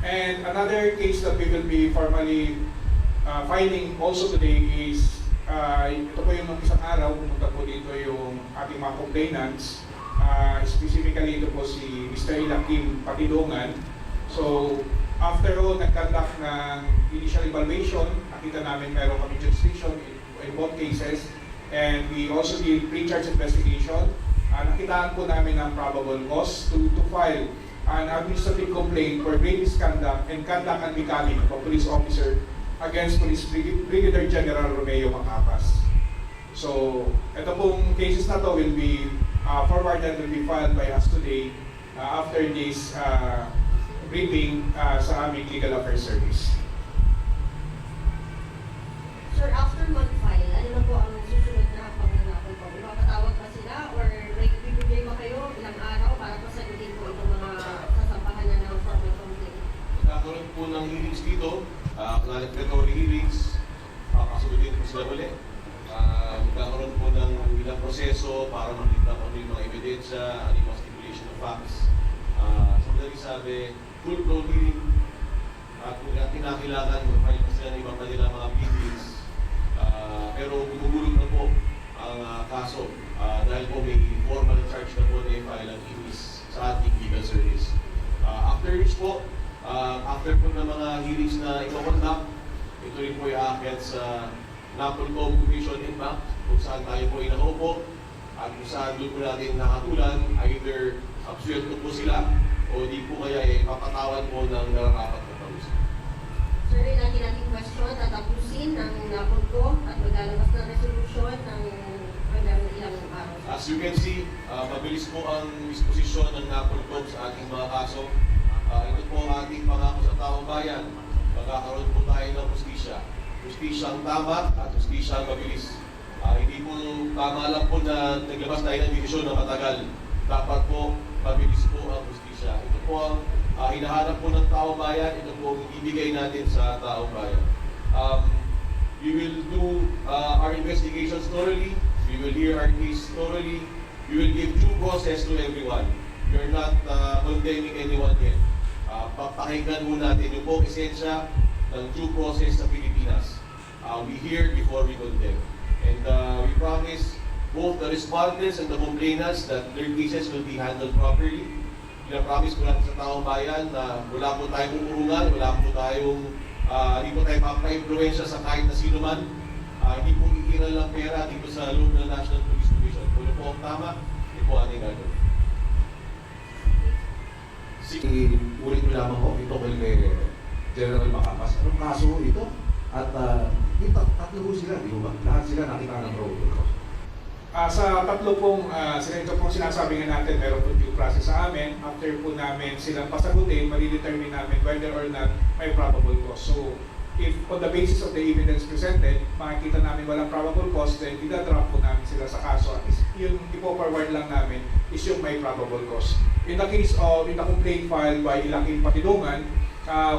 And another case that we will be formally filing also today is, ito po yung nung isang araw, pumunta po dito yung ating mga complainants. Specifically ito po si Mr. Ilakim Patidongan. So, after all, nag-conduct ng initial evaluation, nakita namin meron kami jurisdiction in both cases. And we also did pre-charge investigation. Nakitaan po namin ang probable cause to file an administrative complaint for grave misconduct and conduct unbecoming of a police officer against Police Brigadier General Romeo Macapas. So, ito pong cases na to will be forwarded, will be filed by us today after this briefing sa aming Legal Affairs Service. Sir, after mag-file, ano na po ang susunod na pangyayari po? Ipapatawag ba sila or may bibigay ba kayo ilang araw para pasagutin po itong mga sasampahan na ng formal complaint? Magkakaroon po ng hearings dito, declaratory hearings, pasagutin po sila ulit. Magkakaroon po ng ilang proseso para makita kung ano yung mga ebidensya, ano yung mga stipulation of facts. Sa madaling sabi, full-blown hearing at kung kinakailangan, mag-file pa sila ng ibang kanila mga pleadings. Pero gumugulog na po ang kaso dahil po may formal charge na po na i-file ang inis sa ating legal service. After which po, after po ng mga hearings na ito-conduct, ito rin po i-aakyat sa NAPOLCOM Commission Impact kung saan tayo po ay nakaupo at kung saan doon po natin nakatulan either absuelto po sila o di po kaya papatawad po ng nararapat na parusa. Sir, lagi nating question, tatapusin ng NAPOLCOM at maglalabas ng resolution ng ilang araw. As you can see, mabilis po ang disposisyon ng NAPOLCOM sa ating mga kaso. Ito po ang ating pangako sa taong bayan. Magkakaroon po tayo ng hustisya. Hustisyang tama at hustisyang mabilis. Hindi po tama lang po na naglabas tayo ng desisyon na matagal. Dapat po mabilis po ang hustisya. Ito po ang hinahanap po ng taong bayan. Ito po ang ibigay natin sa taong bayan. We will do our investigations thoroughly. We will hear our case thoroughly. We will give due process to everyone. We are not condemning anyone yet. Papakinggan mo natin yung po esensya ng due process sa Pilipinas. We hear before we condemn. And we promise both the respondents and the complainants that their cases will be handled properly. Pinapromise ko natin sa taong bayan na wala po tayong umurungan, wala po tayong hindi po tayo mapa-influensya sa kahit na sino man. Hindi po ikiral ng pera dito sa loob ng National Police Commission. Kung po ang tama, hindi po ating gagawin. Ulit ko lamang po, ito kay General Macapas. Anong kaso ito? At tatlo po sila, di ba? Lahat sila nakita ng probable cause. Sa tatlo pong, ito pong sinasabi nga natin, meron po due process sa amin. After po namin silang pasagutin, mali-determine namin whether or not may probable cause. So, if on the basis of the evidence presented, makikita namin walang probable cause, then ida-drop po namin sila sa kaso. At yung ipo-forward lang namin is yung may probable cause. In the case of, in the complaint filed by Ilakim Patidongan,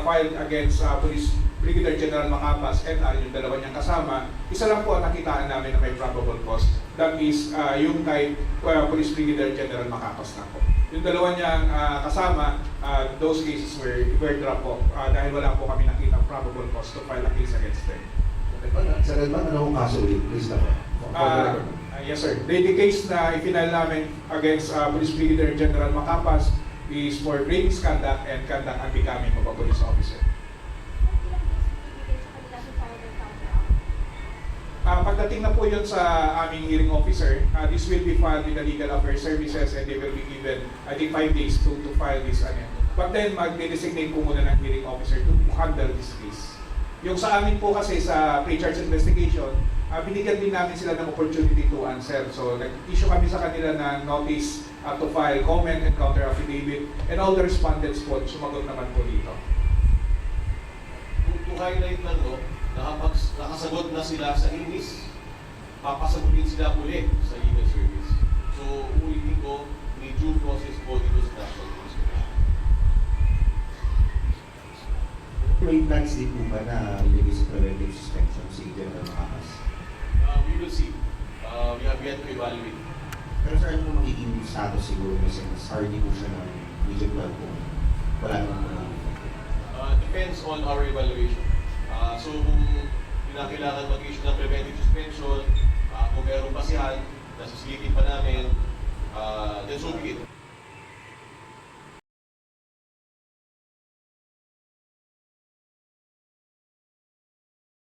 filed against Police Brigadier General Macapas and yung dalawa niyang kasama, isa lang po ang nakitaan namin na may probable cause. That is yung kay Police Brigadier General Macapas na po. Yung dalawa niyang kasama, those cases were dropped po dahil wala po kami nakita probable cause to file a case against them. Sa Redman, ano ang kaso ulit? Please na po. Yes sir. The case na i-final namin against Police Brigadier General Macapas is for grave misconduct and conduct unbecoming of a police officer. Pagdating na po yun sa aming hearing officer, this will be filed with the Legal Affairs Services and they will be given, I think, 5 days to file this. But then, mag-designate po muna ng hearing officer to handle this case. Yung sa amin po kasi sa pre-charge investigation, binigyan din namin sila ng opportunity to answer. So, nag-issue kami sa kanila ng notice to file comment and counter affidavit and all the respondents po, sumagot naman po dito. To highlight lang, no, nakasagot na sila sa inis, papasagutin sila ulit sa legal service. So, ulitin ko, may due process po dito sa National Police Commission. May plans din po ba na ilagay sa preventive suspension si General Macapas? We will see. We have yet to evaluate. Pero sir, ano po magiging status siguro kasi mas hardy po siya ng Region 12 po? Wala naman po na. depends on our evaluation. So kung kinakailangan mag-issue ng preventive suspension, kung meron basihan, nasusilipin pa namin, then so be it.